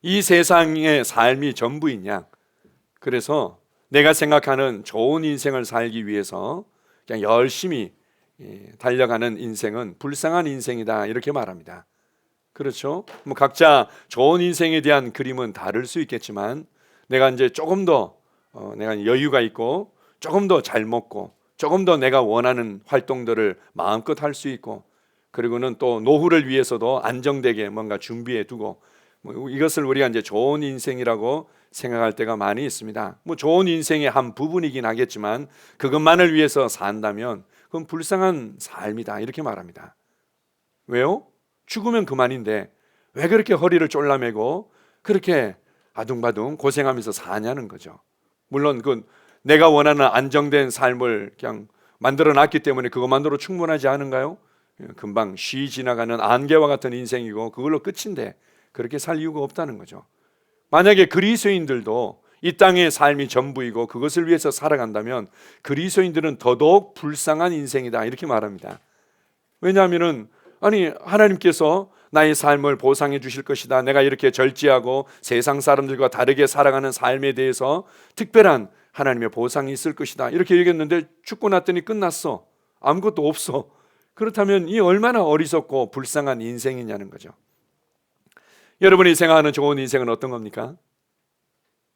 이 세상의 삶이 전부이냐? 그래서 내가 생각하는 좋은 인생을 살기 위해서 그냥 열심히 달려가는 인생은 불쌍한 인생이다, 이렇게 말합니다. 그렇죠? 뭐 각자 좋은 인생에 대한 그림은 다를 수 있겠지만, 내가 이제 조금 더 내가 여유가 있고, 조금 더 잘 먹고, 조금 더 내가 원하는 활동들을 마음껏 할 수 있고, 그리고는 또 노후를 위해서도 안정되게 뭔가 준비해 두고, 뭐 이것을 우리가 이제 좋은 인생이라고 생각할 때가 많이 있습니다. 뭐 좋은 인생의 한 부분이긴 하겠지만, 그것만을 위해서 산다면 그건 불쌍한 삶이다, 이렇게 말합니다. 왜요? 죽으면 그만인데 왜 그렇게 허리를 졸라매고 그렇게 아둥바둥 고생하면서 사냐는 거죠. 물론 그 내가 원하는 안정된 삶을 그냥 만들어 놨기 때문에 그것만으로 충분하지 않은가요? 금방 쉬 지나가는 안개와 같은 인생이고 그걸로 끝인데 그렇게 살 이유가 없다는 거죠. 만약에 그리스도인들도 이 땅의 삶이 전부이고 그것을 위해서 살아간다면 그리스도인들은 더더욱 불쌍한 인생이다, 이렇게 말합니다. 왜냐하면은 하나님께서 나의 삶을 보상해 주실 것이다, 내가 이렇게 절제하고 세상 사람들과 다르게 살아가는 삶에 대해서 특별한 하나님의 보상이 있을 것이다, 이렇게 얘기했는데 죽고 났더니 끝났어. 아무것도 없어. 그렇다면 이 얼마나 어리석고 불쌍한 인생이냐는 거죠. 여러분이 생각하는 좋은 인생은 어떤 겁니까?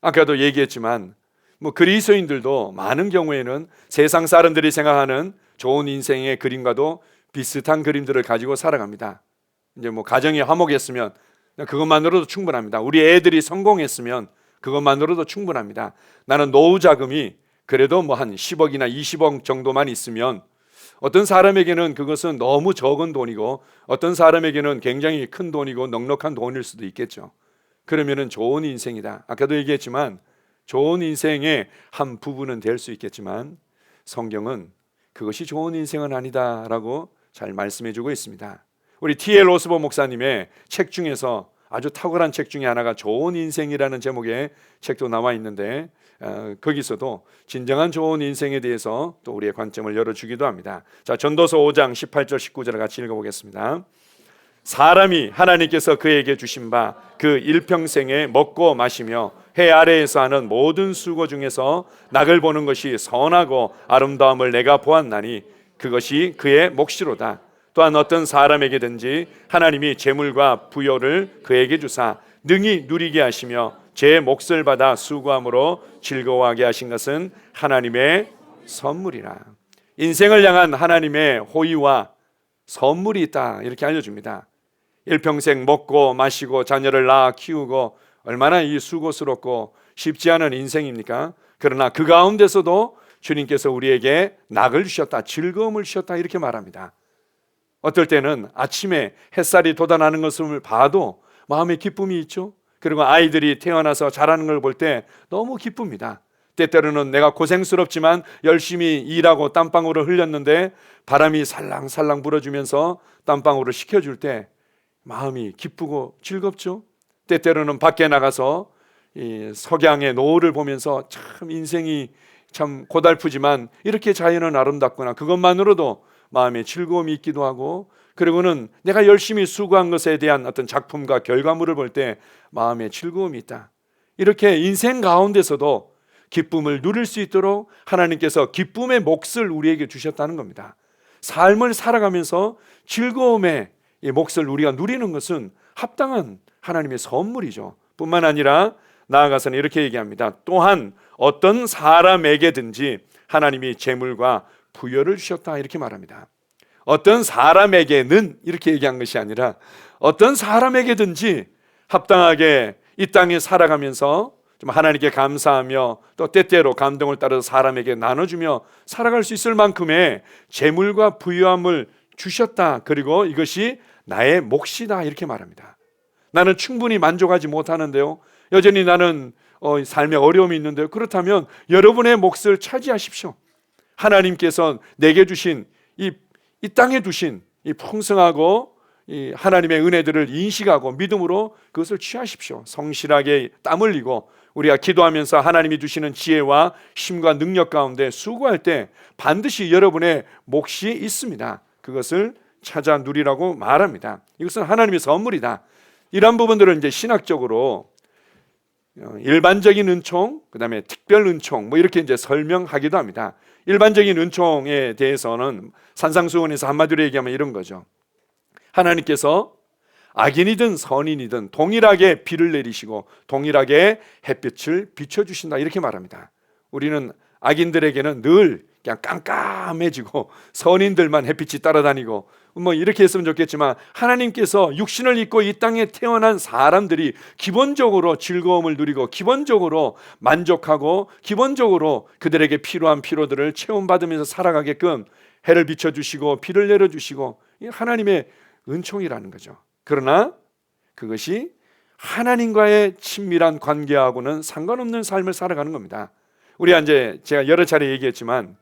아까도 얘기했지만 뭐 그리스도인들도 많은 경우에는 세상 사람들이 생각하는 좋은 인생의 그림과도 비슷한 그림들을 가지고 살아갑니다. 이제 뭐 가정이 화목했으면 그것만으로도 충분합니다. 우리 애들이 성공했으면 그것만으로도 충분합니다. 나는 노후 자금이 그래도 뭐 한 10억이나 20억 정도만 있으면, 어떤 사람에게는 그것은 너무 적은 돈이고 어떤 사람에게는 굉장히 큰 돈이고 넉넉한 돈일 수도 있겠죠. 그러면은 좋은 인생이다. 아까도 얘기했지만 좋은 인생의 한 부분은 될 수 있겠지만, 성경은 그것이 좋은 인생은 아니다라고 잘 말씀해주고 있습니다. 우리 T.L. 오스보 목사님의 책 중에서 아주 탁월한 책 중에 하나가 좋은 인생이라는 제목의 책도 나와 있는데, 거기서도 진정한 좋은 인생에 대해서 또 우리의 관점을 열어주기도 합니다. 자, 전도서 5장 18절 19절을 같이 읽어보겠습니다. 사람이 하나님께서 그에게 주신 바 그 일평생에 먹고 마시며 해 아래에서 하는 모든 수고 중에서 낙을 보는 것이 선하고 아름다움을 내가 보았나니 그것이 그의 몫이로다. 또한 어떤 사람에게든지 하나님이 재물과 부여를 그에게 주사 능히 누리게 하시며 제 몫을 받아 수고함으로 즐거워하게 하신 것은 하나님의 선물이라. 인생을 향한 하나님의 호의와 선물이 있다, 이렇게 알려줍니다. 일평생 먹고 마시고 자녀를 낳아 키우고 얼마나 이 수고스럽고 쉽지 않은 인생입니까? 그러나 그 가운데서도 주님께서 우리에게 낙을 주셨다, 즐거움을 주셨다, 이렇게 말합니다. 어떨 때는 아침에 햇살이 돋아나는 것을 봐도 마음에 기쁨이 있죠. 그리고 아이들이 태어나서 자라는 걸 볼 때 너무 기쁩니다. 때때로는 내가 고생스럽지만 열심히 일하고 땀방울을 흘렸는데 바람이 살랑살랑 불어주면서 땀방울을 식혀줄 때 마음이 기쁘고 즐겁죠. 때때로는 밖에 나가서 이 석양의 노을을 보면서 참 인생이 참 고달프지만 이렇게 자연은 아름답구나, 그것만으로도 마음에 즐거움이 있기도 하고, 그리고는 내가 열심히 수고한 것에 대한 어떤 작품과 결과물을 볼 때 마음에 즐거움이 있다. 이렇게 인생 가운데서도 기쁨을 누릴 수 있도록 하나님께서 기쁨의 몫을 우리에게 주셨다는 겁니다. 삶을 살아가면서 즐거움의 이 몫을 우리가 누리는 것은 합당한 하나님의 선물이죠. 뿐만 아니라 나아가서는 이렇게 얘기합니다. 또한 어떤 사람에게든지 하나님이 재물과 부여를 주셨다, 이렇게 말합니다. 어떤 사람에게는 이렇게 얘기한 것이 아니라 어떤 사람에게든지 합당하게 이 땅에 살아가면서 좀 하나님께 감사하며 또 때때로 감동을 따라서 사람에게 나눠주며 살아갈 수 있을 만큼의 재물과 부유함을 주셨다. 그리고 이것이 나의 몫이다, 이렇게 말합니다. 나는 충분히 만족하지 못하는데요, 여전히 나는 삶에 어려움이 있는데요, 그렇다면 여러분의 몫을 차지하십시오. 하나님께서 내게 주신 이 땅에 두신 이 풍성하고 이 하나님의 은혜들을 인식하고 믿음으로 그것을 취하십시오. 성실하게 땀 흘리고 우리가 기도하면서 하나님이 주시는 지혜와 힘과 능력 가운데 수고할 때 반드시 여러분의 몫이 있습니다. 그것을 찾아 누리라고 말합니다. 이것은 하나님의 선물이다. 이런 부분들을 이제 신학적으로 일반적인 은총, 그다음에 특별 은총, 뭐 이렇게 이제 설명하기도 합니다. 일반적인 은총에 대해서는 산상수훈에서 한마디로 얘기하면 이런 거죠. 하나님께서 악인이든 선인이든 동일하게 비를 내리시고 동일하게 햇빛을 비춰주신다, 이렇게 말합니다. 우리는 악인들에게는 늘 그냥 깜깜해지고 선인들만 햇빛이 따라다니고 뭐 이렇게 했으면 좋겠지만, 하나님께서 육신을 입고 이 땅에 태어난 사람들이 기본적으로 즐거움을 누리고 기본적으로 만족하고 기본적으로 그들에게 필요한 필요들을 체험받으면서 살아가게끔 해를 비춰주시고 비를 내려주시고, 하나님의 은총이라는 거죠. 그러나 그것이 하나님과의 친밀한 관계하고는 상관없는 삶을 살아가는 겁니다. 우리가 이제 제가 여러 차례 얘기했지만,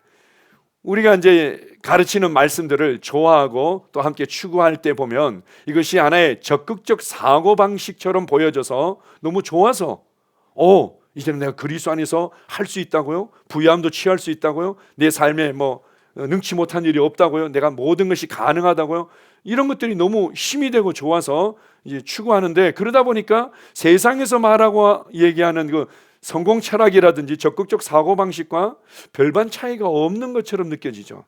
우리가 이제 가르치는 말씀들을 좋아하고 또 함께 추구할 때 보면 이것이 하나의 적극적 사고방식처럼 보여져서 너무 좋아서, 이제는 내가 그리스도 안에서 할 수 있다고요? 부유함도 취할 수 있다고요? 내 삶에 뭐 능치 못한 일이 없다고요? 내가 모든 것이 가능하다고요? 이런 것들이 너무 힘이 되고 좋아서 이제 추구하는데, 그러다 보니까 세상에서 말하고 얘기하는 그 성공 철학이라든지 적극적 사고방식과 별반 차이가 없는 것처럼 느껴지죠.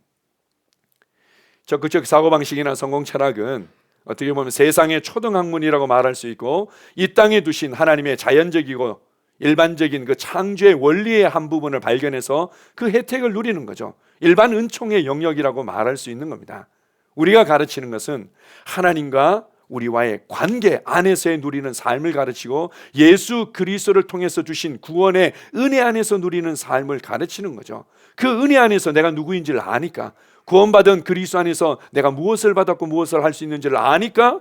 적극적 사고방식이나 성공 철학은 어떻게 보면 세상의 초등학문이라고 말할 수 있고, 이 땅에 두신 하나님의 자연적이고 일반적인 그 창조의 원리의 한 부분을 발견해서 그 혜택을 누리는 거죠. 일반 은총의 영역이라고 말할 수 있는 겁니다. 우리가 가르치는 것은 하나님과 우리와의 관계 안에서의 누리는 삶을 가르치고, 예수 그리스도를 통해서 주신 구원의 은혜 안에서 누리는 삶을 가르치는 거죠. 그 은혜 안에서 내가 누구인지를 아니까, 구원받은 그리스도 안에서 내가 무엇을 받았고 무엇을 할 수 있는지를 아니까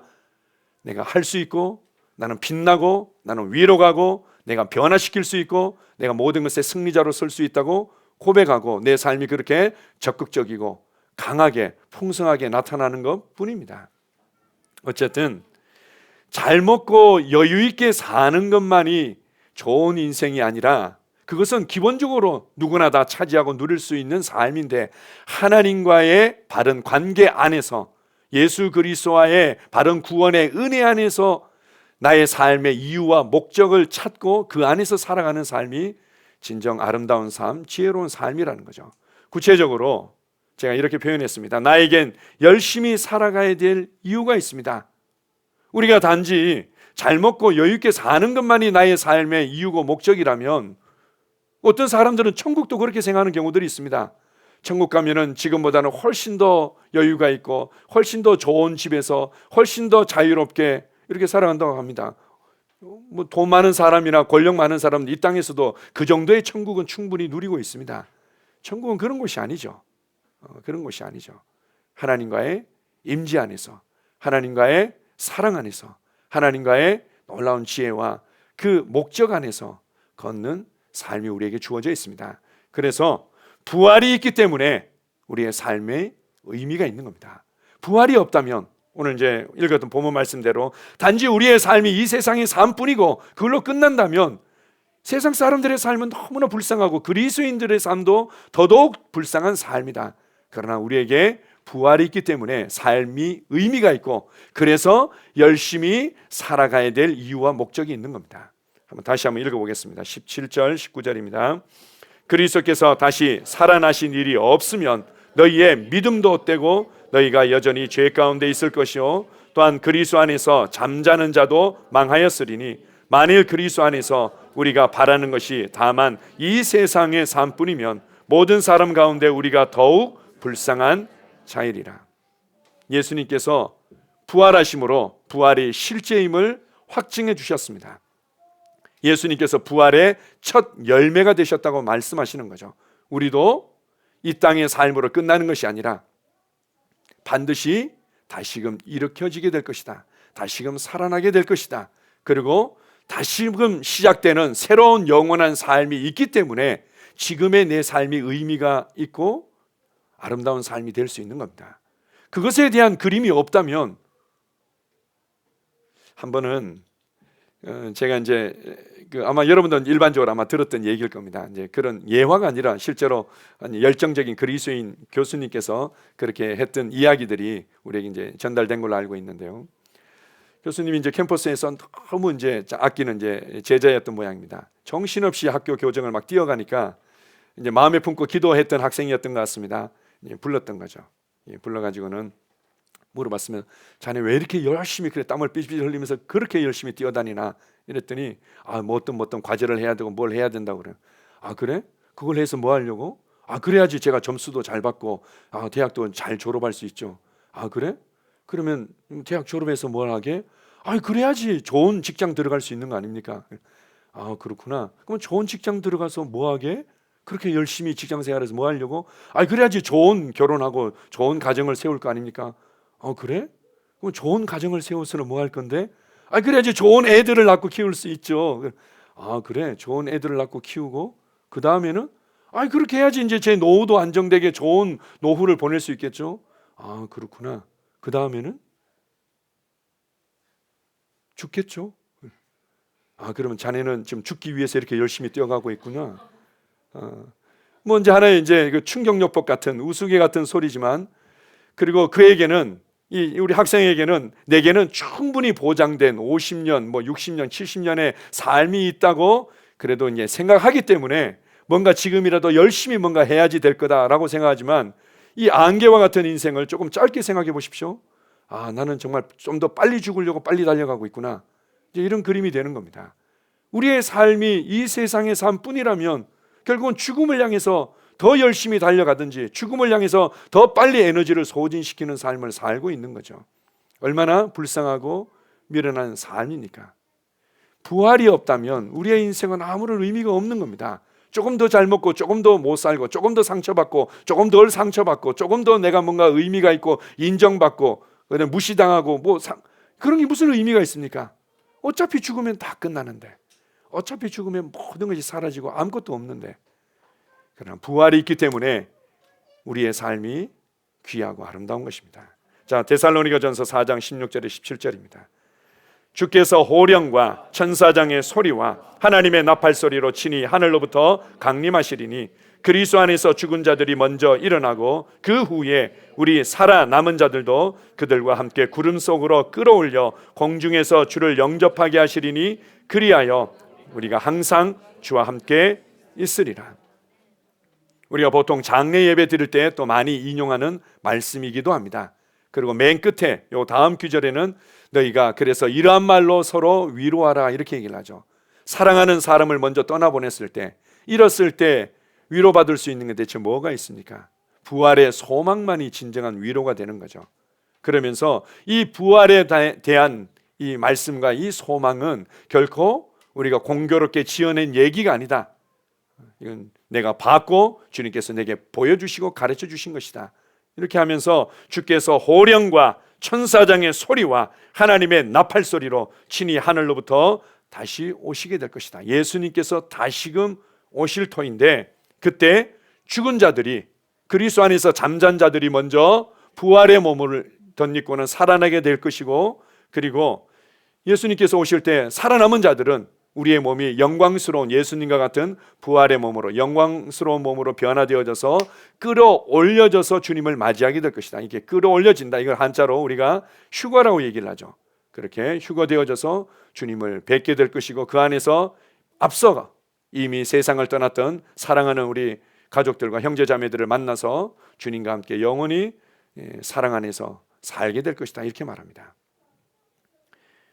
내가 할 수 있고, 나는 빛나고 나는 위로 가고 내가 변화시킬 수 있고 내가 모든 것의 승리자로 설 수 있다고 고백하고, 내 삶이 그렇게 적극적이고 강하게 풍성하게 나타나는 것 뿐입니다. 어쨌든 잘 먹고 여유 있게 사는 것만이 좋은 인생이 아니라, 그것은 기본적으로 누구나 다 차지하고 누릴 수 있는 삶인데, 하나님과의 바른 관계 안에서 예수 그리스도와의 바른 구원의 은혜 안에서 나의 삶의 이유와 목적을 찾고 그 안에서 살아가는 삶이 진정 아름다운 삶, 지혜로운 삶이라는 거죠. 구체적으로 제가 이렇게 표현했습니다. 나에겐 열심히 살아가야 될 이유가 있습니다. 우리가 단지 잘 먹고 여유 있게 사는 것만이 나의 삶의 이유고 목적이라면, 어떤 사람들은 천국도 그렇게 생각하는 경우들이 있습니다. 천국 가면은 지금보다는 훨씬 더 여유가 있고 훨씬 더 좋은 집에서 훨씬 더 자유롭게 이렇게 살아간다고 합니다. 뭐 돈 많은 사람이나 권력 많은 사람은 이 땅에서도 그 정도의 천국은 충분히 누리고 있습니다. 천국은 그런 곳이 아니죠. 그런 곳이 아니죠. 하나님과의 임재 안에서, 하나님과의 사랑 안에서, 하나님과의 놀라운 지혜와 그 목적 안에서 걷는 삶이 우리에게 주어져 있습니다. 그래서 부활이 있기 때문에 우리의 삶에 의미가 있는 겁니다. 부활이 없다면, 오늘 이제 읽었던 본문 말씀대로 단지 우리의 삶이 이 세상의 삶뿐이고 그걸로 끝난다면, 세상 사람들의 삶은 너무나 불쌍하고 그리스도인들의 삶도 더더욱 불쌍한 삶이다. 그러나 우리에게 부활이 있기 때문에 삶이 의미가 있고, 그래서 열심히 살아가야 될 이유와 목적이 있는 겁니다. 다시 한번 읽어보겠습니다. 17절 19절입니다. 그리스도께서 다시 살아나신 일이 없으면 너희의 믿음도 헛되고 너희가 여전히 죄 가운데 있을 것이요, 또한 그리스도 안에서 잠자는 자도 망하였으리니, 만일 그리스도 안에서 우리가 바라는 것이 다만 이 세상의 삶뿐이면 모든 사람 가운데 우리가 더욱 불쌍한 자이리라. 예수님께서 부활하심으로 부활이 실제임을 확증해 주셨습니다. 예수님께서 부활의 첫 열매가 되셨다고 말씀하시는 거죠. 우리도 이 땅의 삶으로 끝나는 것이 아니라 반드시 다시금 일으켜지게 될 것이다. 다시금 살아나게 될 것이다. 그리고 다시금 시작되는 새로운 영원한 삶이 있기 때문에 지금의 내 삶이 의미가 있고 아름다운 삶이 될 수 있는 겁니다. 그것에 대한 그림이 없다면, 한 번은 제가 이제 아마 여러분들은 일반적으로 아마 들었던 얘기일 겁니다. 이제 그런 예화가 아니라 실제로 열정적인 그리스도인 교수님께서 그렇게 했던 이야기들이 우리에게 이제 전달된 걸로 알고 있는데요. 교수님이 이제 캠퍼스에서 너무 이제 아끼는 이제 제자였던 모양입니다. 정신없이 학교 교정을 막 뛰어가니까 이제 마음에 품고 기도했던 학생이었던 것 같습니다. 불렀던 거죠. 불러가지고는 물어봤으면 자네 왜 이렇게 열심히 그래 땀을 삐삐 흘리면서 그렇게 열심히 뛰어다니나 이랬더니 뭐 어떤 과제를 해야 되고 뭘 해야 된다고 그래요. 그래? 그걸 해서 뭐 하려고? 그래야지 제가 점수도 잘 받고 대학도 잘 졸업할 수 있죠. 그래? 그러면 대학 졸업해서 뭘 하게? 그래야지 좋은 직장 들어갈 수 있는 거 아닙니까? 그렇구나. 그럼 좋은 직장 들어가서 뭐 하게? 그렇게 열심히 직장 생활해서 뭐 하려고? 그래야지 좋은 결혼하고 좋은 가정을 세울 거 아닙니까? 그래? 그럼 좋은 가정을 세워서는 뭐 할 건데? 그래야지 좋은 애들을 낳고 키울 수 있죠. 그래? 좋은 애들을 낳고 키우고 그 다음에는 그렇게 해야지 이제 제 노후도 안정되게 좋은 노후를 보낼 수 있겠죠. 그렇구나. 그 다음에는 죽겠죠. 그러면 자네는 지금 죽기 위해서 이렇게 열심히 뛰어가고 있구나. 뭐 이제 하나의 이제 그 충격요법 같은 우스개 같은 소리지만, 그리고 그에게는 우리 학생에게는 내게는 충분히 보장된 50년, 뭐 60년, 70년의 삶이 있다고 그래도 이제 생각하기 때문에 뭔가 지금이라도 열심히 뭔가 해야지 될 거다라고 생각하지만, 이 안개와 같은 인생을 조금 짧게 생각해 보십시오. 나는 정말 좀 더 빨리 죽으려고 빨리 달려가고 있구나. 이제 이런 그림이 되는 겁니다. 우리의 삶이 이 세상의 삶뿐이라면 결국은 죽음을 향해서 더 열심히 달려가든지 죽음을 향해서 더 빨리 에너지를 소진시키는 삶을 살고 있는 거죠. 얼마나 불쌍하고 미련한 삶입니까? 부활이 없다면 우리의 인생은 아무런 의미가 없는 겁니다. 조금 더 잘 먹고 조금 더 못 살고 조금 더 상처받고 조금 덜 상처받고 조금 더 내가 뭔가 의미가 있고 인정받고 무시당하고 그런 게 무슨 의미가 있습니까? 어차피 죽으면 다 끝나는데, 어차피 죽으면 모든 것이 사라지고 아무것도 없는데. 그러나 부활이 있기 때문에 우리의 삶이 귀하고 아름다운 것입니다. 자, 데살로니가전서 4장 16절에 17절입니다. 주께서 호령과 천사장의 소리와 하나님의 나팔 소리로 친히 하늘로부터 강림하시리니 그리스도 안에서 죽은 자들이 먼저 일어나고 그 후에 우리 살아남은 자들도 그들과 함께 구름 속으로 끌어올려 공중에서 주를 영접하게 하시리니 그리하여 우리가 항상 주와 함께 있으리라. 우리가 보통 장례 예배 드릴 때 또 많이 인용하는 말씀이기도 합니다. 그리고 맨 끝에 요 다음 구절에는 너희가 그래서 이러한 말로 서로 위로하라 이렇게 얘기를 하죠. 사랑하는 사람을 먼저 떠나보냈을 때, 잃었을 때 위로받을 수 있는 게 대체 뭐가 있습니까? 부활의 소망만이 진정한 위로가 되는 거죠. 그러면서 이 부활에 대한 이 말씀과 이 소망은 결코 우리가 공교롭게 지어낸 얘기가 아니다. 이건 내가 받고 주님께서 내게 보여주시고 가르쳐 주신 것이다. 이렇게 하면서 주께서 호령과 천사장의 소리와 하나님의 나팔 소리로 친히 하늘로부터 다시 오시게 될 것이다. 예수님께서 다시금 오실 터인데, 그때 죽은 자들이, 그리스도 안에서 잠잔 자들이 먼저 부활의 몸을 덧입고는 살아나게 될 것이고, 그리고 예수님께서 오실 때 살아남은 자들은 우리의 몸이 영광스러운 예수님과 같은 부활의 몸으로, 영광스러운 몸으로 변화되어져서 끌어올려져서 주님을 맞이하게 될 것이다. 이게 끌어올려진다. 이걸 한자로 우리가 휴거라고 얘기를 하죠. 그렇게 휴거되어져서 주님을 뵙게 될 것이고, 그 안에서 앞서가 이미 세상을 떠났던 사랑하는 우리 가족들과 형제자매들을 만나서 주님과 함께 영원히 사랑 안에서 살게 될 것이다. 이렇게 말합니다.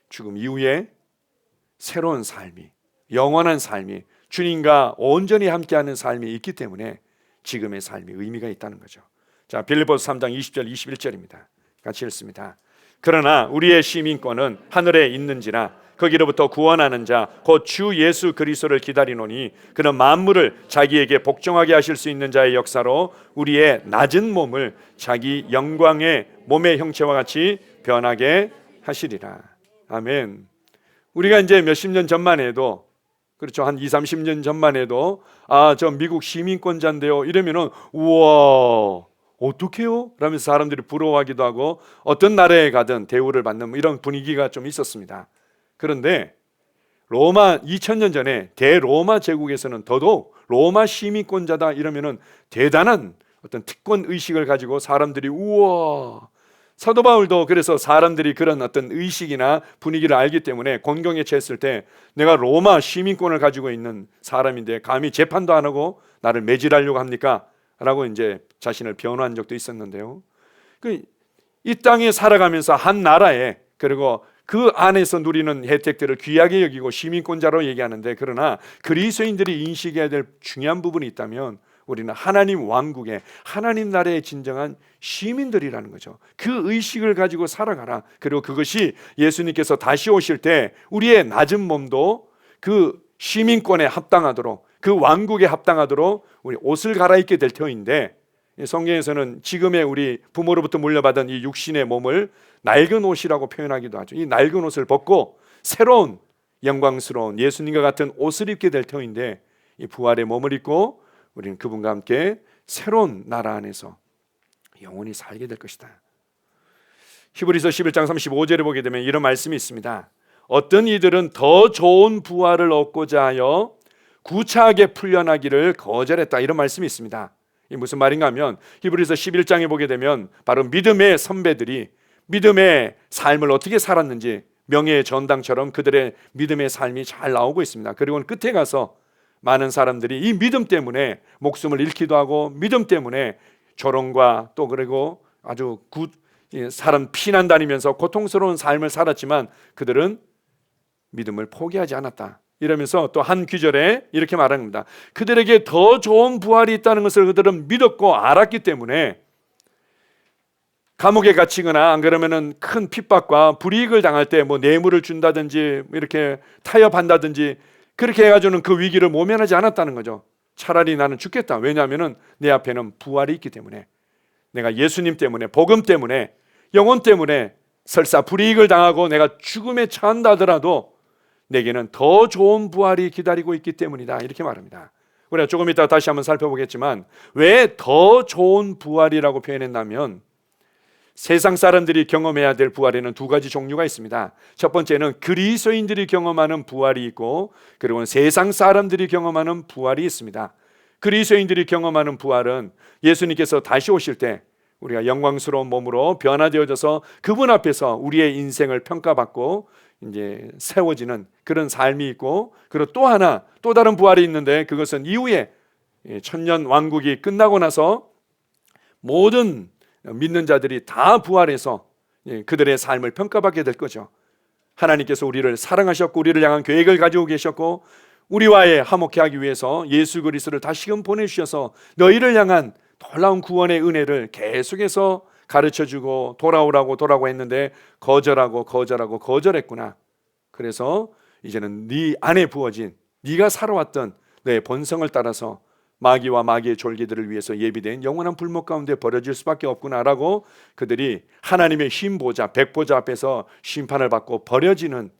죽음 이후에 새로운 삶이, 영원한 삶이, 주님과 온전히 함께하는 삶이 있기 때문에 지금의 삶이 의미가 있다는 거죠. 자, 빌립보서 3장 20절 21절입니다. 같이 읽습니다. 그러나 우리의 시민권은 하늘에 있는지라 거기로부터 구원하는 자 곧 주 예수 그리스도를 기다리노니 그는 만물을 자기에게 복종하게 하실 수 있는 자의 역사로 우리의 낮은 몸을 자기 영광의 몸의 형체와 같이 변하게 하시리라. 아멘. 우리가 이제 몇십 년 전만 해도, 그렇죠, 한 20, 30년 전만 해도 저 미국 시민권자인데요 이러면은 우와 어떡해요? 라면서 사람들이 부러워하기도 하고 어떤 나라에 가든 대우를 받는 이런 분위기가 좀 있었습니다. 그런데 로마 2000년 전에 대로마 제국에서는 더더욱 로마 시민권자다 이러면은 대단한 어떤 특권 의식을 가지고 사람들이 우와 사도 바울도 그래서 사람들이 그런 어떤 의식이나 분위기를 알기 때문에 곤경에 처했을 때 내가 로마 시민권을 가지고 있는 사람인데 감히 재판도 안 하고 나를 매질하려고 합니까? 라고 이제 자신을 변호한 적도 있었는데요. 이 땅에 살아가면서 한 나라에, 그리고 그 안에서 누리는 혜택들을 귀하게 여기고 시민권자로 얘기하는데, 그러나 그리스도인들이 인식해야 될 중요한 부분이 있다면 우리는 하나님 왕국의, 하나님 나라의 진정한 시민들이라는 거죠. 그 의식을 가지고 살아가라. 그리고 그것이 예수님께서 다시 오실 때 우리의 낮은 몸도 그 시민권에 합당하도록, 그 왕국에 합당하도록 우리 옷을 갈아입게 될 터인데, 성경에서는 지금의 우리 부모로부터 물려받은 이 육신의 몸을 낡은 옷이라고 표현하기도 하죠. 이 낡은 옷을 벗고 새로운 영광스러운 예수님과 같은 옷을 입게 될 터인데, 이 부활의 몸을 입고 우리는 그분과 함께 새로운 나라 안에서 영원히 살게 될 것이다. 히브리서 11장 35절에 보게 되면 이런 말씀이 있습니다. 어떤 이들은 더 좋은 부활을 얻고자 하여 구차하게 풀려나기를 거절했다. 이런 말씀이 있습니다. 이 무슨 말인가 하면 히브리서 11장에 보게 되면 바로 믿음의 선배들이 믿음의 삶을 어떻게 살았는지 명예의 전당처럼 그들의 믿음의 삶이 잘 나오고 있습니다. 그리고는 끝에 가서 많은 사람들이 이 믿음 때문에 목숨을 잃기도 하고, 믿음 때문에 조롱과 또 그리고 아주 사람 피난 다니면서 고통스러운 삶을 살았지만 그들은 믿음을 포기하지 않았다. 이러면서 또 한 귀절에 이렇게 말합니다. 그들에게 더 좋은 부활이 있다는 것을 그들은 믿었고 알았기 때문에 감옥에 갇히거나 안 그러면은 큰 핍박과 불이익을 당할 때 뭐 뇌물을 준다든지 이렇게 타협한다든지 그렇게 해가지고는 그 위기를 모면하지 않았다는 거죠. 차라리 나는 죽겠다. 왜냐하면은 내 앞에는 부활이 있기 때문에, 내가 예수님 때문에, 복음 때문에, 영혼 때문에 설사 불이익을 당하고 내가 죽음에 처한다 하더라도 내게는 더 좋은 부활이 기다리고 있기 때문이다. 이렇게 말합니다. 우리가 조금 이따 다시 한번 살펴보겠지만 왜 더 좋은 부활이라고 표현했냐면, 세상 사람들이 경험해야 될 부활에는 두 가지 종류가 있습니다. 첫 번째는 그리스도인들이 경험하는 부활이 있고, 그리고 세상 사람들이 경험하는 부활이 있습니다. 그리스도인들이 경험하는 부활은 예수님께서 다시 오실 때 우리가 영광스러운 몸으로 변화되어져서 그분 앞에서 우리의 인생을 평가받고 이제 세워지는 그런 삶이 있고, 그리고 또 하나 또 다른 부활이 있는데, 그것은 이후에 천년 왕국이 끝나고 나서 모든 믿는 자들이 다 부활해서 그들의 삶을 평가받게 될 거죠. 하나님께서 우리를 사랑하셨고 우리를 향한 계획을 가지고 계셨고 우리와의 화목케 하기 위해서 예수 그리스도를 다시금 보내주셔서 너희를 향한 놀라운 구원의 은혜를 계속해서 가르쳐주고 돌아오라고 했는데 거절했구나. 그래서 이제는 네 안에 부어진, 네가 살아왔던 내 본성을 따라서 마귀와 마귀의 졸기들을 위해서 예비된 영원한 불목 가운데 버려질 수밖에 없구나라고 그들이 하나님의 흰보좌, 백보좌 앞에서 심판을 받고 버려지는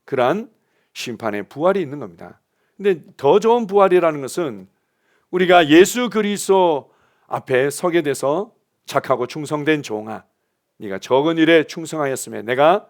그러한 심판의 부활이 있는 겁니다. 근데 더 좋은 부활이라는 것은 우리가 예수 그리스도 앞에 서게 돼서 착하고 충성된 종아, 네가 적은 일에 충성하였으며 내가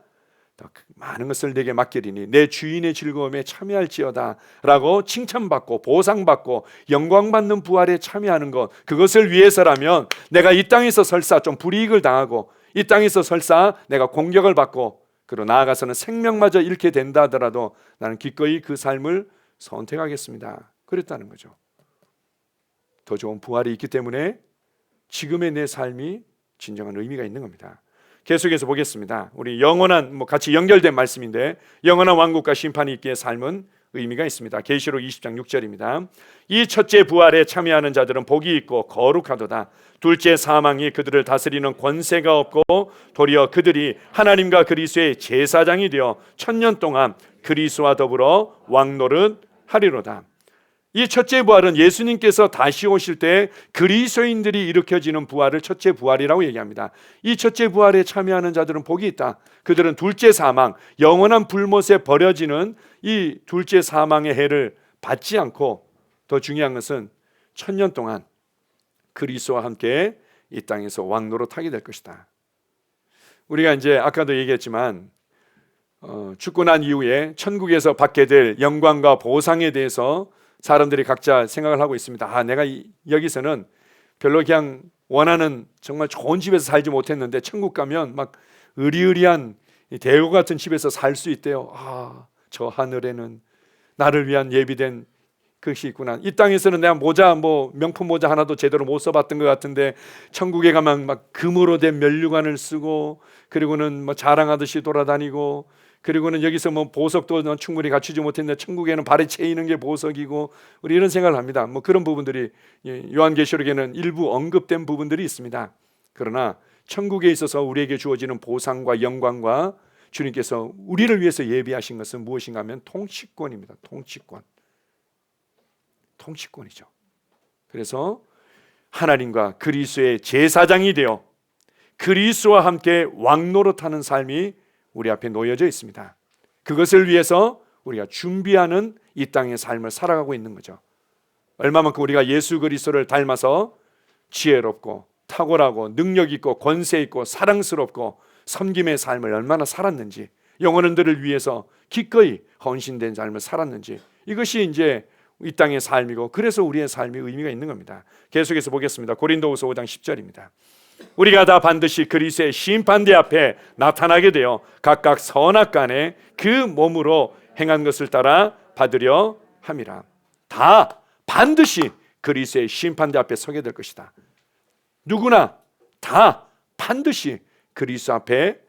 더 많은 것을 내게 맡기리니 내 주인의 즐거움에 참여할지어다 라고 칭찬받고 보상받고 영광받는 부활에 참여하는 것, 그것을 위해서라면 내가 이 땅에서 설사 좀 불이익을 당하고 이 땅에서 설사 내가 공격을 받고 그리고 나아가서는 생명마저 잃게 된다 하더라도 나는 기꺼이 그 삶을 선택하겠습니다. 그랬다는 거죠. 더 좋은 부활이 있기 때문에 지금의 내 삶이 진정한 의미가 있는 겁니다. 계속해서 보겠습니다. 우리 영원한 같이 연결된 말씀인데, 영원한 왕국과 심판이 있기에 삶은 의미가 있습니다. 계시록 20장 6절입니다. 이 첫째 부활에 참여하는 자들은 복이 있고 거룩하도다. 둘째 사망이 그들을 다스리는 권세가 없고 도리어 그들이 하나님과 그리스도의 제사장이 되어 천년 동안 그리스도와 더불어 왕노릇 하리로다. 이 첫째 부활은 예수님께서 다시 오실 때 그리스도인들이 일으켜지는 부활을 첫째 부활이라고 얘기합니다. 이 첫째 부활에 참여하는 자들은 복이 있다. 그들은 둘째 사망, 영원한 불못에 버려지는 이 둘째 사망의 해를 받지 않고, 더 중요한 것은 천년 동안 그리스도와 함께 이 땅에서 왕노릇 하게 될 것이다. 우리가 이제 아까도 얘기했지만 죽고 난 이후에 천국에서 받게 될 영광과 보상에 대해서 사람들이 각자 생각을 하고 있습니다. 내가 여기서는 별로 그냥 원하는 정말 좋은 집에서 살지 못했는데 천국 가면 막 으리으리한 대고 같은 집에서 살 수 있대요. 아, 저 하늘에는 나를 위한 예비된 그것이 있구나. 이 땅에서는 내가 모자, 명품 모자 하나도 제대로 못 써봤던 것 같은데 천국에 가면 막 금으로 된 면류관을 쓰고, 그리고는 자랑하듯이 돌아다니고, 그리고는 여기서 보석도 충분히 갖추지 못했는데 천국에는 발에 채이는 게 보석이고, 우리 이런 생각을 합니다. 그런 부분들이 요한계시록에는 일부 언급된 부분들이 있습니다. 그러나 천국에 있어서 우리에게 주어지는 보상과 영광과 주님께서 우리를 위해서 예비하신 것은 무엇인가 하면 통치권입니다. 통치권이죠. 그래서 하나님과 그리스도의 제사장이 되어 그리스도와 함께 왕노릇하는 삶이 우리 앞에 놓여져 있습니다. 그것을 위해서 우리가 준비하는 이 땅의 삶을 살아가고 있는 거죠. 얼마만큼 우리가 예수 그리스도를 닮아서 지혜롭고 탁월하고 능력 있고 권세 있고 사랑스럽고 섬김의 삶을 얼마나 살았는지, 영혼들을 위해서 기꺼이 헌신된 삶을 살았는지, 이것이 이제 이 땅의 삶이고, 그래서 우리의 삶이 의미가 있는 겁니다. 계속해서 보겠습니다. 고린도후서 5장 10절입니다. 우리가 다 반드시 그리스도의 심판대 앞에 나타나게 되어 각각 선악간에 그 몸으로 행한 것을 따라 받으려 함이라. 다 반드시 그리스도의 심판대 앞에 서게 될 것이다. 누구나 다 반드시 그리스도 앞에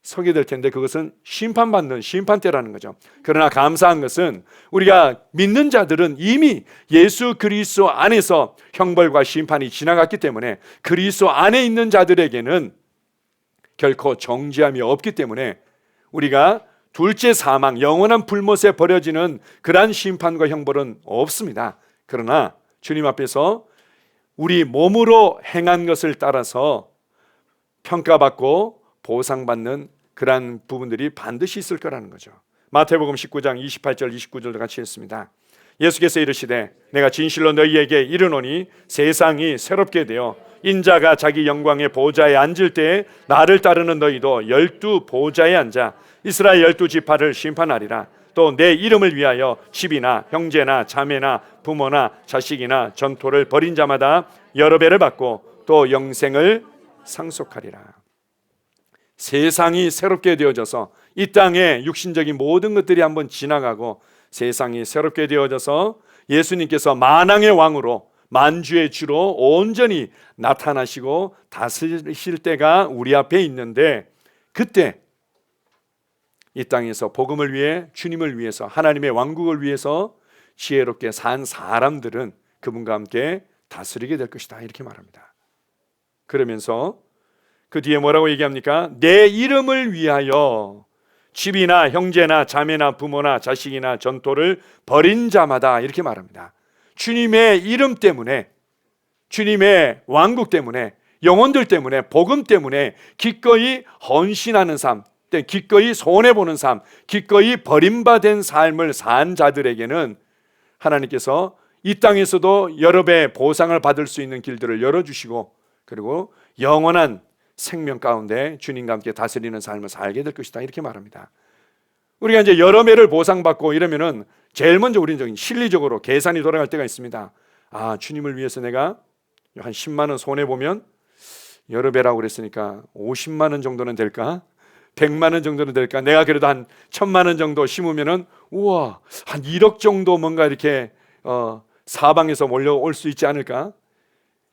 서게 될 텐데, 그것은 심판받는 심판대라는 거죠. 그러나 감사한 것은 우리가 믿는 자들은 이미 예수 그리스도 안에서 형벌과 심판이 지나갔기 때문에 그리스도 안에 있는 자들에게는 결코 정죄함이 없기 때문에 우리가 둘째 사망, 영원한 불못에 버려지는 그러한 심판과 형벌은 없습니다. 그러나 주님 앞에서 우리 몸으로 행한 것을 따라서 평가받고 보상받는 그러한 부분들이 반드시 있을 거라는 거죠. 마태복음 19장 28절 29절도 같이 읽습니다. 예수께서 이르시되 내가 진실로 너희에게 이르노니 세상이 새롭게 되어 인자가 자기 영광의 보좌에 앉을 때에 나를 따르는 너희도 12 보좌에 앉아 이스라엘 12지파를 심판하리라. 또 내 이름을 위하여 집이나 형제나 자매나 부모나 자식이나 전토를 벌인 자마다 여러 배를 받고 또 영생을 상속하리라. 세상이 새롭게 되어져서 이 땅의 육신적인 모든 것들이 한번 지나가고 세상이 새롭게 되어져서 예수님께서 만왕의 왕으로 만주의 주로 온전히 나타나시고 다스리실 때가 우리 앞에 있는데, 그때 이 땅에서 복음을 위해, 주님을 위해서, 하나님의 왕국을 위해서 지혜롭게 산 사람들은 그분과 함께 다스리게 될 것이다, 이렇게 말합니다. 그러면서 그 뒤에 뭐라고 얘기합니까? 내 이름을 위하여 집이나 형제나 자매나 부모나 자식이나 전토를 벌인 자마다, 이렇게 말합니다. 주님의 이름 때문에, 주님의 왕국 때문에, 영혼들 때문에, 복음 때문에 기꺼이 헌신하는 삶, 기꺼이 손해보는 삶, 기꺼이 버림받은 삶을 산 자들에게는 하나님께서 이 땅에서도 여러 배 보상을 받을 수 있는 길들을 열어주시고, 그리고 영원한 생명 가운데 주님과 함께 다스리는 삶을 살게 될 것이다, 이렇게 말합니다. 우리가 이제 여러 배를 보상받고 이러면은 제일 먼저 우리는 실리적으로 계산이 돌아갈 때가 있습니다. 아, 주님을 위해서 내가 한 10만 원 손해보면 여러 배라고 그랬으니까 50만 원 정도는 될까? 100만 원 정도는 될까? 내가 그래도 한 1000만 원 정도 심으면은 우와, 한 1억 정도 뭔가 이렇게 사방에서 몰려올 수 있지 않을까?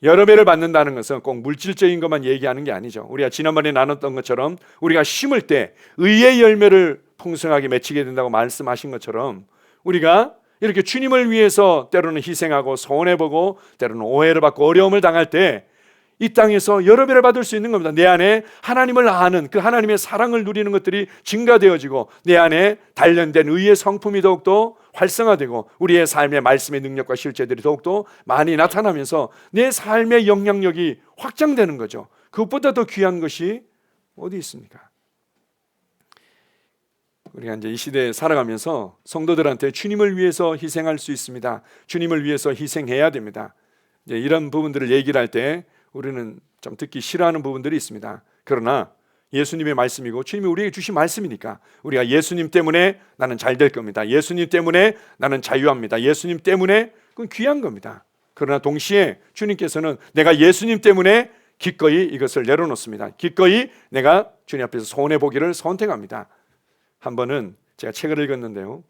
여러 배를 받는다는 것은 꼭 물질적인 것만 얘기하는 게 아니죠. 우리가 지난번에 나눴던 것처럼 우리가 심을 때 의의 열매를 풍성하게 맺히게 된다고 말씀하신 것처럼, 우리가 이렇게 주님을 위해서 때로는 희생하고 손해보고 때로는 오해를 받고 어려움을 당할 때 이 땅에서 여러 배를 받을 수 있는 겁니다. 내 안에 하나님을 아는 그 하나님의 사랑을 누리는 것들이 증가되어지고 내 안에 단련된 의의 성품이 더욱더 활성화되고 우리의 삶의 말씀의 능력과 실제들이 더욱더 많이 나타나면서 내 삶의 영향력이 확장되는 거죠. 그것보다 더 귀한 것이 어디 있습니까? 우리가 이제 이 시대에 살아가면서 성도들한테 주님을 위해서 희생할 수 있습니다. 주님을 위해서 희생해야 됩니다. 이제 이런 부분들을 얘기를 할 때 우리는 좀 듣기 싫어하는 부분들이 있습니다. 그러나 예수님의 말씀이고 주님이 우리에게 주신 말씀이니까 우리가 예수님 때문에 나는 잘 될 겁니다. 예수님 때문에 나는 자유합니다. 예수님 때문에 그건 귀한 겁니다. 그러나 동시에 주님께서는 내가 예수님 때문에 기꺼이 이것을 내려놓습니다. 기꺼이 내가 주님 앞에서 손해보기를 선택합니다. 한 번은 제가 책을 읽었는데요,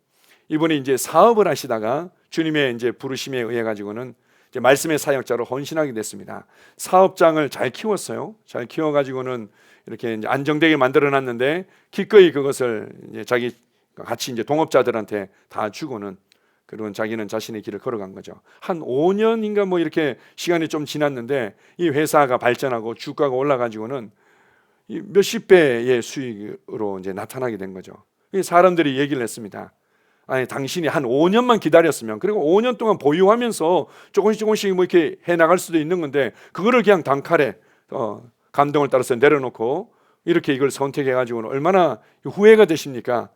이분이 이제 사업을 하시다가 주님의 이제 부르심에 의해 가지고는 이제 말씀의 사역자로 헌신하게 됐습니다. 사업장을 잘 키웠어요. 잘 키워가지고는 이렇게 이제 안정되게 만들어놨는데 기꺼이 그것을 이제 자기 같이 이제 동업자들한테 다 주고는, 그리고 자기는 자신의 길을 걸어간 거죠. 한 5년인가 뭐 이렇게 시간이 좀 지났는데 이 회사가 발전하고 주가가 올라가지고는 몇십 배의 수익으로 이제 나타나게 된 거죠. 사람들이 얘기를 했습니다. 아니, 당신이 한 5년만 기다렸으면, 그리고 5년 동안 보유하면서 조금씩 뭐 이렇게 해 나갈 수도 있는 건데, 그거를 그냥 단칼에 감동을 따라서 내려놓고 이렇게 이걸 선택해 가지고는 얼마나 후회가 되십니까?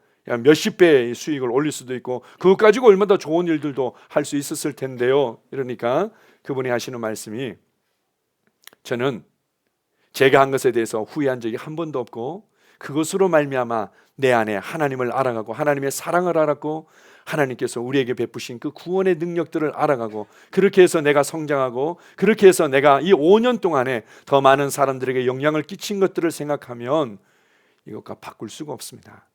몇십 배의 수익을 올릴 수도 있고 그것 가지고 얼마나 더 좋은 일들도 할 수 있었을 텐데요. 이러니까 그분이 하시는 말씀이, 저는 제가 한 것에 대해서 후회한 적이 한 번도 없고, 그것으로 말미암아 내 안에 하나님을 알아가고 하나님의 사랑을 알았고 하나님께서 우리에게 베푸신 그 구원의 능력들을 알아가고, 그렇게 해서 내가 성장하고, 그렇게 해서 내가 이 5년 동안에 더 많은 사람들에게 영향을 끼친 것들을 생각하면 이것과 바꿀 수가 없습니다.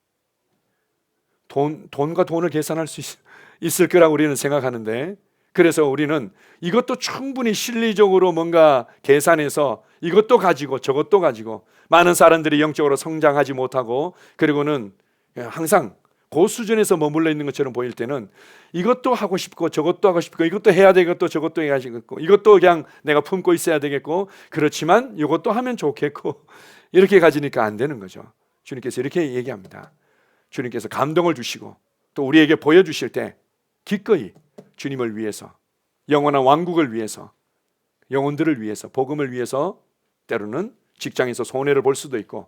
돈과 돈을 계산할 수 있을 거라고 우리는 생각하는데, 그래서 우리는 이것도 충분히 실리적으로 뭔가 계산해서 이것도 가지고 저것도 가지고 많은 사람들이 영적으로 성장하지 못하고, 그리고는 항상 그 수준에서 머물러 있는 것처럼 보일 때는 이것도 하고 싶고 저것도 하고 싶고 이것도 해야 되겠고 저것도 해야 되겠고 이것도 그냥 내가 품고 있어야 되겠고, 그렇지만 이것도 하면 좋겠고 이렇게 가지니까 안 되는 거죠. 주님께서 이렇게 얘기합니다. 주님께서 감동을 주시고 또 우리에게 보여주실 때 기꺼이 주님을 위해서, 영원한 왕국을 위해서, 영혼들을 위해서, 복음을 위해서 때로는 직장에서 손해를 볼 수도 있고,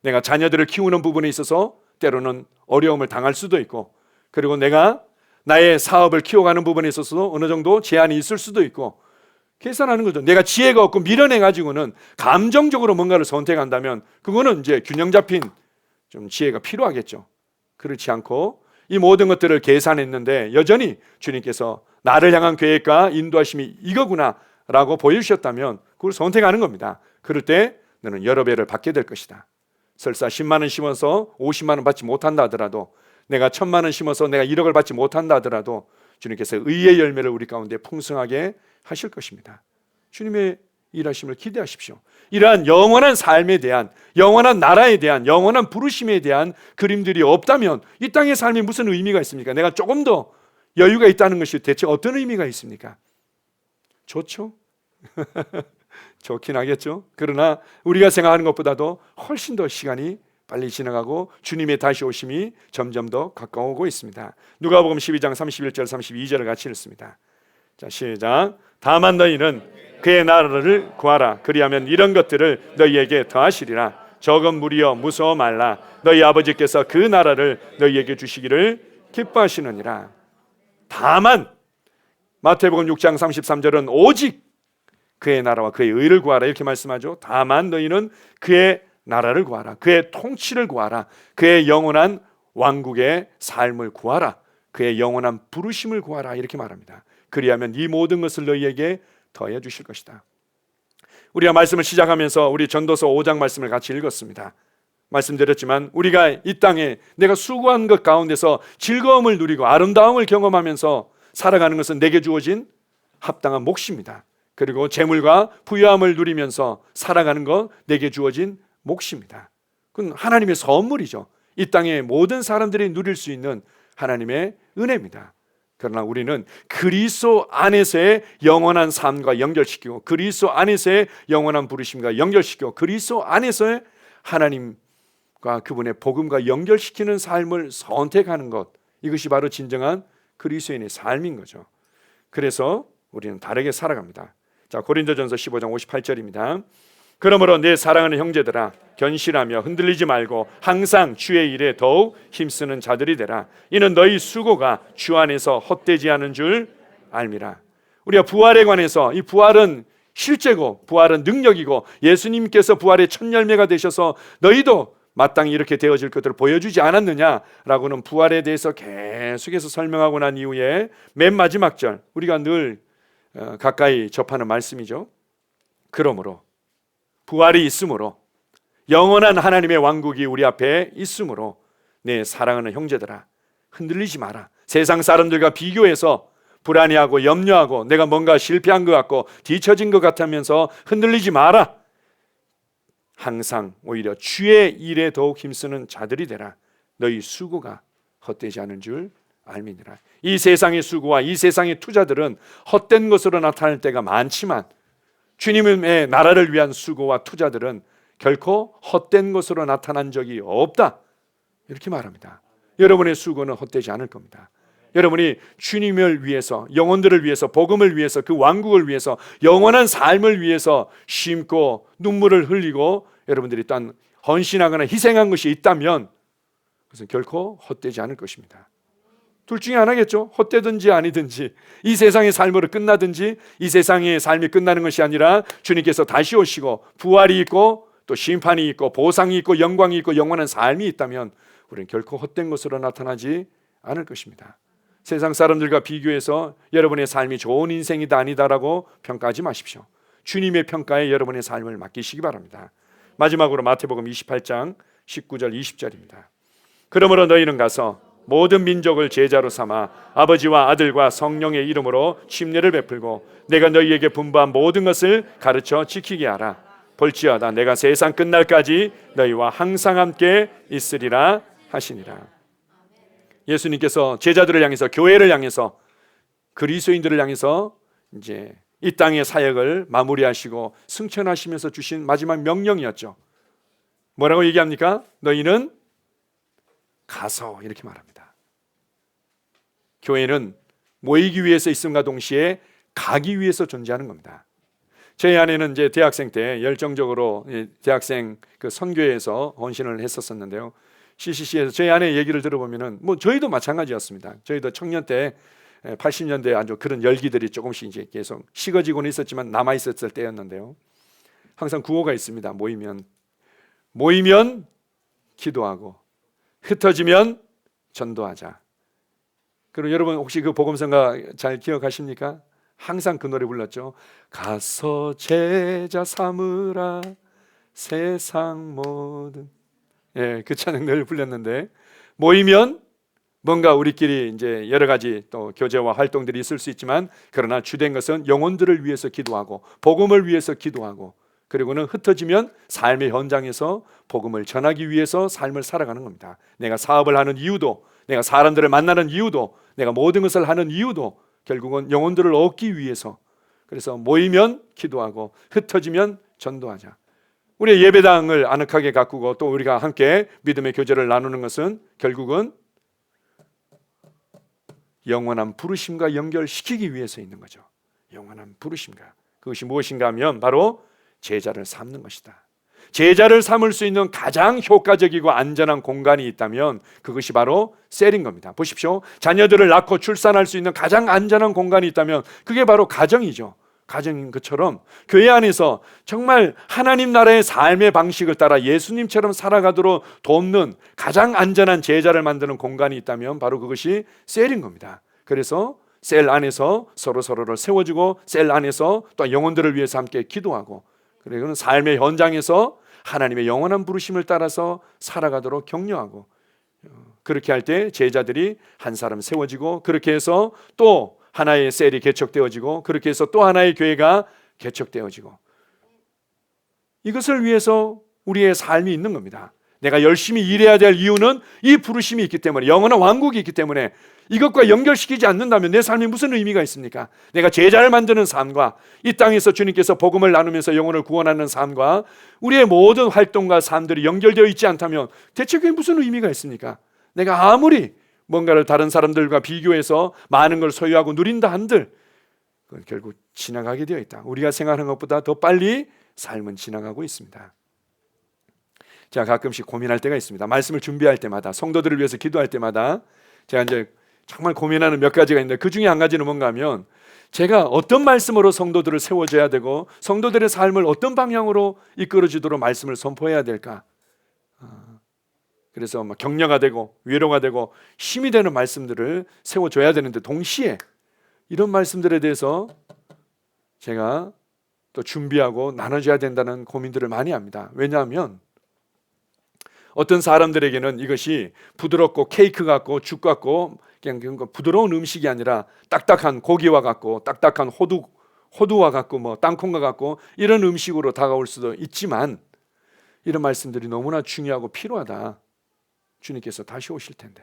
내가 자녀들을 키우는 부분에 있어서 때로는 어려움을 당할 수도 있고, 그리고 내가 나의 사업을 키워가는 부분에 있어서 어느 정도 제한이 있을 수도 있고, 계산하는 거죠. 내가 지혜가 없고 미련해 가지고는 감정적으로 뭔가를 선택한다면 그거는 이제 균형 잡힌 좀 지혜가 필요하겠죠. 그렇지 않고 이 모든 것들을 계산했는데 여전히 주님께서 나를 향한 계획과 인도하심이 이거구나 라고 보여주셨다면 그걸 선택하는 겁니다. 그럴 때 너는 여러 배를 받게 될 것이다. 설사 10만 원 심어서 50만 원 받지 못한다 하더라도, 내가 1000만 원 심어서 내가 1억을 받지 못한다 하더라도 주님께서 의의 열매를 우리 가운데 풍성하게 하실 것입니다. 주님의 일하심을 기대하십시오. 이러한 영원한 삶에 대한, 영원한 나라에 대한, 영원한 부르심에 대한 그림들이 없다면 이 땅의 삶이 무슨 의미가 있습니까? 내가 조금 더 여유가 있다는 것이 대체 어떤 의미가 있습니까? 좋죠? 좋긴 하겠죠. 그러나 우리가 생각하는 것보다도 훨씬 더 시간이 빨리 지나가고 주님의 다시 오심이 점점 더 가까워오고 있습니다. 누가복음 12장 31절 32절을 같이 읽습니다. 자, 시작. 다만 너희는 그의 나라를 구하라. 그리하면 이런 것들을 너희에게 더하시리라. 적은 무리여 무서워 말라. 너희 아버지께서 그 나라를 너희에게 주시기를 기뻐하시느니라. 다만, 마태복음 6장 33절은 오직 그의 나라와 그의 의를 구하라 이렇게 말씀하죠. 다만 너희는 그의 나라를 구하라. 그의 통치를 구하라. 그의 영원한 왕국의 삶을 구하라. 그의 영원한 부르심을 구하라 이렇게 말합니다. 그리하면 이 모든 것을 너희에게 더해 주실 것이다. 우리가 말씀을 시작하면서 우리 전도서 5장 말씀을 같이 읽었습니다. 말씀드렸지만 우리가 이 땅에 내가 수고한 것 가운데서 즐거움을 누리고 아름다움을 경험하면서 살아가는 것은 내게 주어진 합당한 몫입니다. 그리고 재물과 부유함을 누리면서 살아가는 것 내게 주어진 몫입니다. 그건 하나님의 선물이죠. 이 땅의 모든 사람들이 누릴 수 있는 하나님의 은혜입니다. 그러나 우리는 그리스도 안에서의 영원한 삶과 연결시키고, 그리스도 안에서의 영원한 부르심과 연결시키고, 그리스도 안에서의 하나님과 그분의 복음과 연결시키는 삶을 선택하는 것, 이것이 바로 진정한 그리스도인의 삶인 거죠. 그래서 우리는 다르게 살아갑니다. 자, 고린도전서 15장 58절입니다. 그러므로 내 사랑하는 형제들아, 견실하며 흔들리지 말고 항상 주의 일에 더욱 힘쓰는 자들이 되라. 이는 너희 수고가 주 안에서 헛되지 않은 줄 알미라. 우리가 부활에 관해서, 이 부활은 실제고 부활은 능력이고 예수님께서 부활의 첫 열매가 되셔서 너희도 마땅히 이렇게 되어질 것들을 보여주지 않았느냐라고는 부활에 대해서 계속해서 설명하고 난 이후에 맨 마지막 절, 우리가 늘 가까이 접하는 말씀이죠. 그러므로 부활이 있으므로 영원한 하나님의 왕국이 우리 앞에 있으므로 내 사랑하는 형제들아, 흔들리지 마라. 세상 사람들과 비교해서 불안해하고 염려하고 내가 뭔가 실패한 것 같고 뒤처진 것 같으면서 흔들리지 마라. 항상 오히려 주의 일에 더욱 힘쓰는 자들이 되라. 너희 수고가 헛되지 않은 줄 알미니라. 이 세상의 수고와 이 세상의 투자들은 헛된 것으로 나타날 때가 많지만 주님의 나라를 위한 수고와 투자들은 결코 헛된 것으로 나타난 적이 없다, 이렇게 말합니다. 여러분의 수고는 헛되지 않을 겁니다. 여러분이 주님을 위해서, 영혼들을 위해서, 복음을 위해서, 그 왕국을 위해서, 영원한 삶을 위해서 심고 눈물을 흘리고 여러분들이 또한 헌신하거나 희생한 것이 있다면 그것은 결코 헛되지 않을 것입니다. 둘 중에 하나겠죠. 헛되든지 아니든지, 이 세상의 삶으로 끝나든지, 이 세상의 삶이 끝나는 것이 아니라 주님께서 다시 오시고 부활이 있고 또 심판이 있고 보상이 있고 영광이 있고 영원한 삶이 있다면 우리는 결코 헛된 것으로 나타나지 않을 것입니다. 세상 사람들과 비교해서 여러분의 삶이 좋은 인생이다 아니다라고 평가하지 마십시오. 주님의 평가에 여러분의 삶을 맡기시기 바랍니다. 마지막으로 마태복음 28장 19절 20절입니다. 그러므로 너희는 가서 모든 민족을 제자로 삼아 아버지와 아들과 성령의 이름으로 침례를 베풀고 내가 너희에게 분부한 모든 것을 가르쳐 지키게 하라. 볼지어다 내가 세상 끝날까지 너희와 항상 함께 있으리라 하시니라. 예수님께서 제자들을 향해서, 교회를 향해서, 그리스도인들을 향해서 이제 이 땅의 사역을 마무리하시고 승천하시면서 주신 마지막 명령이었죠. 뭐라고 얘기합니까? 너희는 가서, 이렇게 말합니다. 교회는 모이기 위해서 있음과 동시에 가기 위해서 존재하는 겁니다. 저희 아내는 이제 대학생 때 열정적으로 대학생 그 선교회에서 헌신을 했었는데요. CCC에서 저희 아내 얘기를 들어보면은 뭐 저희도 마찬가지였습니다. 저희도 청년 때 80년대 아주 그런 열기들이 조금씩 이제 계속 식어지고는 있었지만 남아 있었을 때였는데요. 항상 구호가 있습니다. 모이면 기도하고 흩어지면 전도하자. 그럼 여러분 혹시 그 복음성가 잘 기억하십니까? 항상 그 노래 불렀죠. 가서 제자 삼으라 세상 모든, 그 찬양 늘 불렸는데, 모이면 뭔가 우리끼리 이제 여러 가지 또 교제와 활동들이 있을 수 있지만 그러나 주된 것은 영혼들을 위해서 기도하고 복음을 위해서 기도하고, 그리고는 흩어지면 삶의 현장에서 복음을 전하기 위해서 삶을 살아가는 겁니다. 내가 사업을 하는 이유도, 내가 사람들을 만나는 이유도, 내가 모든 것을 하는 이유도 결국은 영혼들을 얻기 위해서. 그래서 모이면 기도하고 흩어지면 전도하자. 우리의 예배당을 아늑하게 가꾸고 또 우리가 함께 믿음의 교제를 나누는 것은 결국은 영원한 부르심과 연결시키기 위해서 있는 거죠. 영원한 부르심과, 그것이 무엇인가 하면 바로 제자를 삼는 것이다. 제자를 삼을 수 있는 가장 효과적이고 안전한 공간이 있다면 그것이 바로 셀인 겁니다. 보십시오. 자녀들을 낳고 출산할 수 있는 가장 안전한 공간이 있다면 그게 바로 가정이죠. 가정인 것처럼 교회 안에서 정말 하나님 나라의 삶의 방식을 따라 예수님처럼 살아가도록 돕는 가장 안전한 제자를 만드는 공간이 있다면 바로 그것이 셀인 겁니다. 그래서 셀 안에서 서로를 세워주고 셀 안에서 또 영혼들을 위해서 함께 기도하고, 그리고 삶의 현장에서 하나님의 영원한 부르심을 따라서 살아가도록 격려하고, 그렇게 할 때 제자들이 한 사람 세워지고, 그렇게 해서 또 하나의 셀이 개척되어지고, 그렇게 해서 또 하나의 교회가 개척되어지고, 이것을 위해서 우리의 삶이 있는 겁니다. 내가 열심히 일해야 될 이유는 이 부르심이 있기 때문에, 영원한 왕국이 있기 때문에. 이것과 연결시키지 않는다면 내 삶이 무슨 의미가 있습니까? 내가 제자를 만드는 삶과 이 땅에서 주님께서 복음을 나누면서 영혼을 구원하는 삶과 우리의 모든 활동과 삶들이 연결되어 있지 않다면 대체 그게 무슨 의미가 있습니까? 내가 아무리 뭔가를 다른 사람들과 비교해서 많은 걸 소유하고 누린다 한들 그건 결국 지나가게 되어 있다. 우리가 생각하는 것보다 더 빨리 삶은 지나가고 있습니다. 제가 가끔씩 고민할 때가 있습니다. 말씀을 준비할 때마다, 성도들을 위해서 기도할 때마다 제가 이제 정말 고민하는 몇 가지가 있는데, 그 중에 한 가지는 뭔가 하면 제가 어떤 말씀으로 성도들을 세워줘야 되고 성도들의 삶을 어떤 방향으로 이끌어주도록 말씀을 선포해야 될까. 그래서 막 격려가 되고 위로가 되고 힘이 되는 말씀들을 세워줘야 되는데, 동시에 이런 말씀들에 대해서 제가 또 준비하고 나눠줘야 된다는 고민들을 많이 합니다. 왜냐하면 어떤 사람들에게는 이것이 부드럽고 케이크 같고 죽 같고 그냥 부드러운 음식이 아니라 딱딱한 고기와 같고 딱딱한 호두와 같고 뭐 땅콩과 같고 이런 음식으로 다가올 수도 있지만, 이런 말씀들이 너무나 중요하고 필요하다. 주님께서 다시 오실 텐데,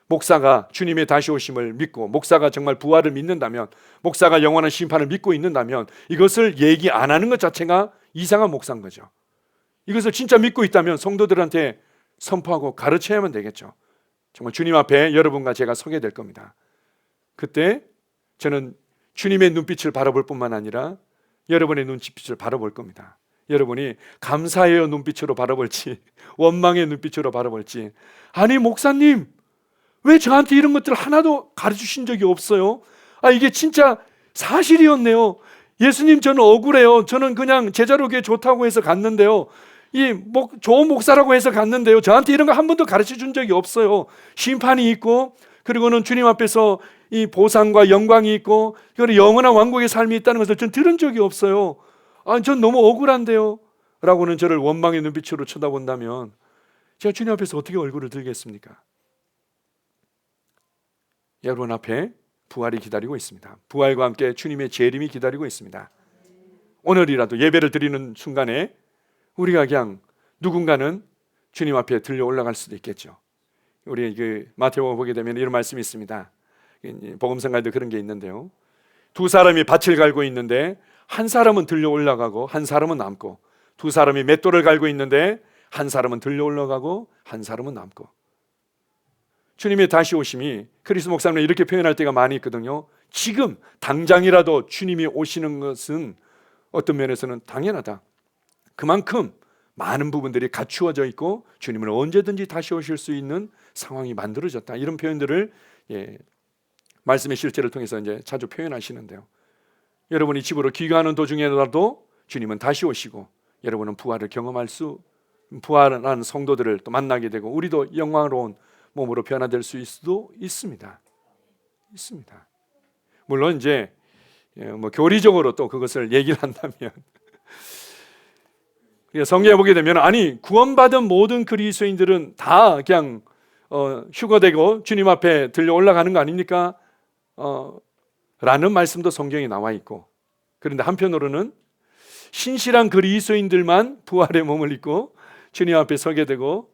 목사가 주님의 다시 오심을 믿고 목사가 정말 부활을 믿는다면, 목사가 영원한 심판을 믿고 있는다면 이것을 얘기 안 하는 것 자체가 이상한 목사인 거죠. 이것을 진짜 믿고 있다면 성도들한테 선포하고 가르쳐야만 되겠죠. 정말 주님 앞에 여러분과 제가 서게 될 겁니다. 그때 저는 주님의 눈빛을 바라볼 뿐만 아니라 여러분의 눈빛을 바라볼 겁니다. 여러분이 감사해요 눈빛으로 바라볼지 원망의 눈빛으로 바라볼지, 아니 목사님 왜 저한테 이런 것들 하나도 가르치신 적이 없어요? 이게 진짜 사실이었네요. 예수님 저는 억울해요. 저는 그냥 제자로교회 좋다고 해서 갔는데요, 좋은 목사라고 해서 갔는데요, 저한테 이런 거 한 번도 가르쳐 준 적이 없어요. 심판이 있고, 그리고는 주님 앞에서 이 보상과 영광이 있고, 그리고 영원한 왕국의 삶이 있다는 것을 전 들은 적이 없어요. 전 너무 억울한데요 라고는 저를 원망의 눈빛으로 쳐다본다면 제가 주님 앞에서 어떻게 얼굴을 들겠습니까? 여러분 앞에 부활이 기다리고 있습니다. 부활과 함께 주님의 재림이 기다리고 있습니다. 오늘이라도 예배를 드리는 순간에 우리가 그냥 누군가는 주님 앞에 들려 올라갈 수도 있겠죠. 우리 마태복음 보게 되면 이런 말씀이 있습니다. 복음성가에도 그런 게 있는데요, 두 사람이 밭을 갈고 있는데 한 사람은 들려 올라가고 한 사람은 남고, 두 사람이 맷돌을 갈고 있는데 한 사람은 들려 올라가고 한 사람은 남고. 주님의 다시 오심이 크리스 목사님은 이렇게 표현할 때가 많이 있거든요. 지금 당장이라도 주님이 오시는 것은 어떤 면에서는 당연하다. 그만큼 많은 부분들이 갖추어져 있고 주님은 언제든지 다시 오실 수 있는 상황이 만들어졌다. 이런 표현들을 말씀의 실제를 통해서 이제 자주 표현하시는데요. 여러분이 집으로 귀가하는 도중에라도 주님은 다시 오시고, 여러분은 부활한 성도들을 또 만나게 되고, 우리도 영광스러운 몸으로 변화될 수도 있습니다. 물론 이제 교리적으로 또 그것을 얘기를 한다면 성경에 보게 되면 구원받은 모든 그리스도인들은 다 그냥 휴거되고 주님 앞에 들려 올라가는 거 아닙니까? 라는 말씀도 성경에 나와 있고, 그런데 한편으로는 신실한 그리스도인들만 부활의 몸을 입고 주님 앞에 서게 되고,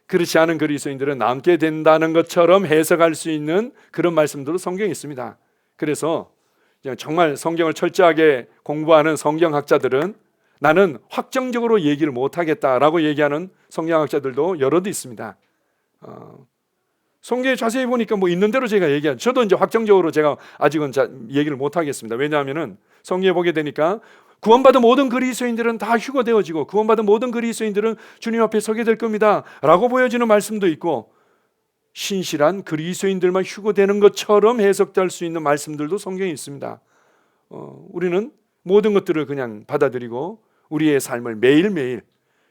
그렇지 않은 그리스도인들은 남게 된다는 것처럼 해석할 수 있는 그런 말씀들도 성경에 있습니다. 그래서 정말 성경을 철저하게 공부하는 성경학자들은 나는 확정적으로 얘기를 못하겠다라고 얘기하는 성경학자들도 여럿 있습니다. 성경에 자세히 보니까 있는 대로 제가 얘기하죠. 저도 이제 확정적으로 제가 아직은 얘기를 못하겠습니다. 왜냐하면은 성경에 보게 되니까 구원받은 모든 그리스도인들은 다 휴거되어지고 구원받은 모든 그리스도인들은 주님 앞에 서게 될 겁니다 라고 보여지는 말씀도 있고, 신실한 그리스도인들만 휴거되는 것처럼 해석될 수 있는 말씀들도 성경에 있습니다. 우리는 모든 것들을 그냥 받아들이고 우리의 삶을 매일매일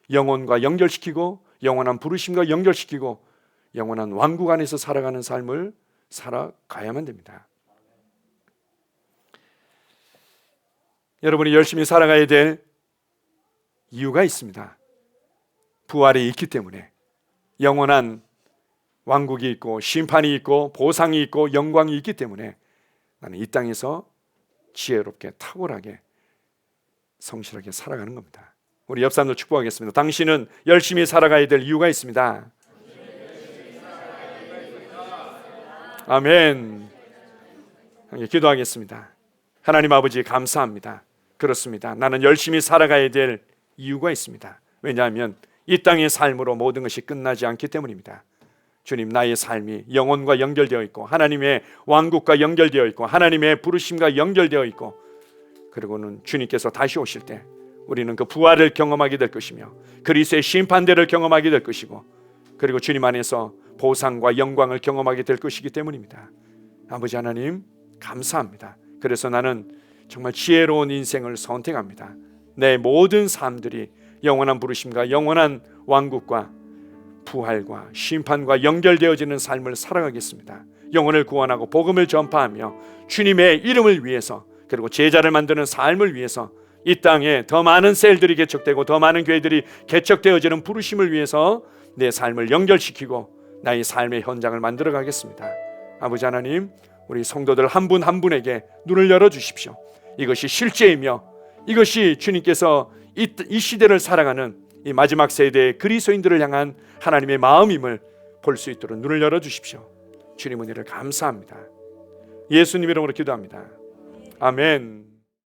영혼과 연결시키고 영원한 부르심과 연결시키고 영원한 왕국 안에서 살아가는 삶을 살아가야만 됩니다. 여러분이 열심히 살아가야 될 이유가 있습니다. 부활이 있기 때문에. 영원한 왕국이 있고 심판이 있고 보상이 있고 영광이 있기 때문에 나는 이 땅에서 지혜롭게 탁월하게 성실하게 살아가는 겁니다. 우리 옆 사람들 축복하겠습니다. 당신은 열심히 살아가야 될 이유가 있습니다. 아멘. 기도하겠습니다. 하나님 아버지 감사합니다. 그렇습니다. 나는 열심히 살아가야 될 이유가 있습니다. 왜냐하면 이 땅의 삶으로 모든 것이 끝나지 않기 때문입니다. 주님, 나의 삶이 영혼과 연결되어 있고 하나님의 왕국과 연결되어 있고 하나님의 부르심과 연결되어 있고, 그리고는 주님께서 다시 오실 때 우리는 그 부활을 경험하게 될 것이며 그리스도의 심판대를 경험하게 될 것이고, 그리고 주님 안에서 보상과 영광을 경험하게 될 것이기 때문입니다. 아버지 하나님 감사합니다. 그래서 나는 정말 지혜로운 인생을 선택합니다. 내 모든 삶들이 영원한 부르심과 영원한 왕국과 부활과 심판과 연결되어지는 삶을 살아가겠습니다. 영혼을 구원하고 복음을 전파하며 주님의 이름을 위해서 그리고 제자를 만드는 삶을 위해서 이 땅에 더 많은 셀들이 개척되고 더 많은 교회들이 개척되어지는 부르심을 위해서 내 삶을 연결시키고 나의 삶의 현장을 만들어 가겠습니다. 아버지 하나님, 우리 성도들 한 분 한 분에게 눈을 열어주십시오. 이것이 실제이며 이것이 주님께서 이 시대를 살아가는 이 마지막 세대의 그리스도인들을 향한 하나님의 마음임을 볼 수 있도록 눈을 열어주십시오. 주님 은혜를 감사합니다. 예수님 이름으로 기도합니다. 아멘.